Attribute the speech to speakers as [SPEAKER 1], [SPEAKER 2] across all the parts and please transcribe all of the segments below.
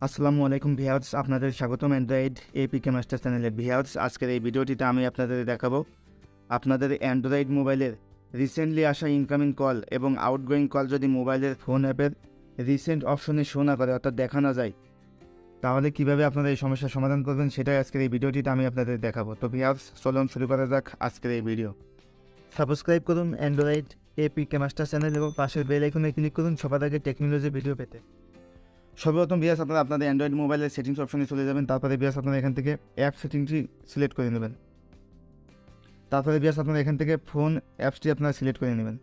[SPEAKER 1] আসসালামু আলাইকুম ভিউয়ার্স, আপনাদের স্বাগতম অ্যান্ড্রয়েড এপিকে মাস্টার চ্যানেলে। ভিউয়ার্স, আজকের এই ভিডিওটিতে আমি আপনাদের দেখাবো আপনাদের অ্যান্ড্রয়েড মোবাইলের রিসেন্টলি আসা ইনকামিং কল এবং আউটগোয়িং কল যদি মোবাইলের ফোন অ্যাপের রিসেন্ট অপশনে শো না করে, অর্থাৎ দেখা না যায়, তাহলে কীভাবে আপনারা এই সমস্যার সমাধান করবেন সেটাই আজকের এই ভিডিওটিতে আমি আপনাদের দেখাবো। তো ভিউয়ার্স, চলুন শুরু করা যাক আজকের এই ভিডিও। সাবস্ক্রাইব করুন অ্যান্ড্রয়েড এপিকে মাস্টার চ্যানেল এবং পাশের বেল আইকনে ক্লিক করুন সবার আগে টেকনোলজি ভিডিও পেতে। সর্বপ্রথম ভিউয়ার্স, আপনারা আপনাদের অ্যান্ড্রয়েড মোবাইলের সেটিংস অপশনে চলে যাবেন। তারপরে ভিউয়ার্স আপনারা এখান থেকে অ্যাপ সেটিংসটি সিলেক্ট করে নেবেন। তারপরে ভিউয়ার্স আপনারা এখান থেকে ফোন অ্যাপসটি আপনারা সিলেক্ট করে নেবেন।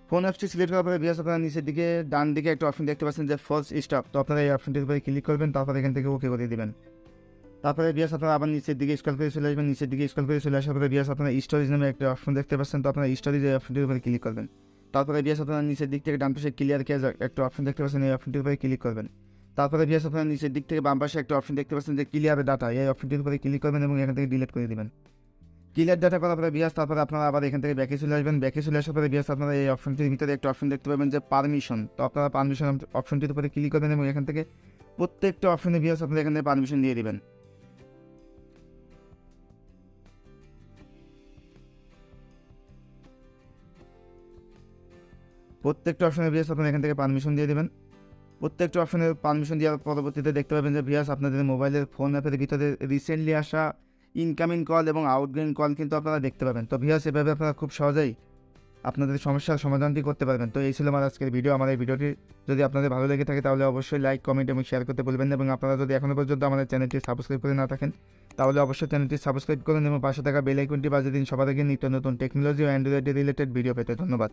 [SPEAKER 1] ফোন অ্যাপসটি সিলেক্ট করার পরে ভিউয়ার্স আপনারা নিচের দিকে ডান দিকে একটা অপশন দেখতে পাচ্ছেন যে ফলস স্টপ। তো আপনারা এই অপশনটির উপরে ক্লিক করবেন, তারপরে এখান থেকে ওকে করে দেবেন। তারপরে ভিউয়ার্স আপনারা আবার নিচের দিকে স্ক্রল করে চলে আসবেন। নিচের দিকে স্ক্রল করে চলে আসার পরে ভিউয়ার্স আপনারা স্টোরেজ নামে একটা অপশন দেখতে পাচ্ছেন। তো আপনারা স্টোরেজ এই অপশনটির উপরে ক্লিক করবেন। তারপরে ভিউয়ার্স আপনারা নিচের দিক থেকে ডান পাশে ক্লিয়ার ক্যাশ একটা অপশন দেখতে পাচ্ছেন, এই অপশনটির উপরে ক্লিক করবেন। তারপরে ভিউয়ার্স আপনারা নিচের দিক থেকে বাম পাশে একটা অপশন দেখতে পাচ্ছেন যে ক্লিয়ার ডাটা, এই অপশনটির উপরে ক্লিক করবেন এবং এখান থেকে ডিলিট করে দেবেন। ক্লিয়ার ডাটা করার পরে ভিউয়ার্স তারপরে আপনারা আবার এখান থেকে ব্যাকে চলে আসবেন। ব্যাকে চলে আসার পরে ভিউয়ার্স আপনারা এই অপশনটির ভিতরে একটা অপশন দেখতে পাবেন যে পারমিশন। তো আপনারা পারমিশন অপশনটির উপরে ক্লিক করবেন এবং এখান থেকে প্রত্যেকটা অপশনে ভিউয়ার্স আপনারা এখান থেকে পারমিশন দিয়ে দেবেন। প্রত্যেকটা অপশনে ভিউয়ার্স আপনারা এখান থেকে পারমিশন দিয়ে দেবেন। প্রত্যেকটা অপশনের পারমিশন দেওয়ার পরবর্তীতে দেখতে পাবেন যে ভিউয়ার্স আপনাদের মোবাইলের ফোন অ্যাপের ভিতরে রিসেন্টলি আসা ইনকামিং কল এবং আউটগোয়িং কল কিন্তু আপনারা দেখতে পাবেন। তো ভিউয়ার্স এভাবে আপনারা খুব সহজেই আপনাদের সমস্যার সমাধানটি করতে পারবেন। তো এই ছিল আমার আজকের ভিডিও। আমার এই ভিডিওটি যদি আপনাদের ভালো লেগে থাকে তাহলে অবশ্যই লাইক, কমেন্ট এবং শেয়ার করতে বলবেন এবং আপনারা যদি এখনও পর্যন্ত আমাদের চ্যানেলটি সাবস্ক্রাইব করে না থাকেন তাহলে অবশ্যই চ্যানেলটি সাবস্ক্রাইব করুন এবং পাশে থাকা বেল আইকনটি বাজিয়ে দিন সবার আগে নিত্য নতুন টেকনোলজি ও অ্যান্ড্রয়েড রিলেটেড ভিডিও পেতে। ধন্যবাদ।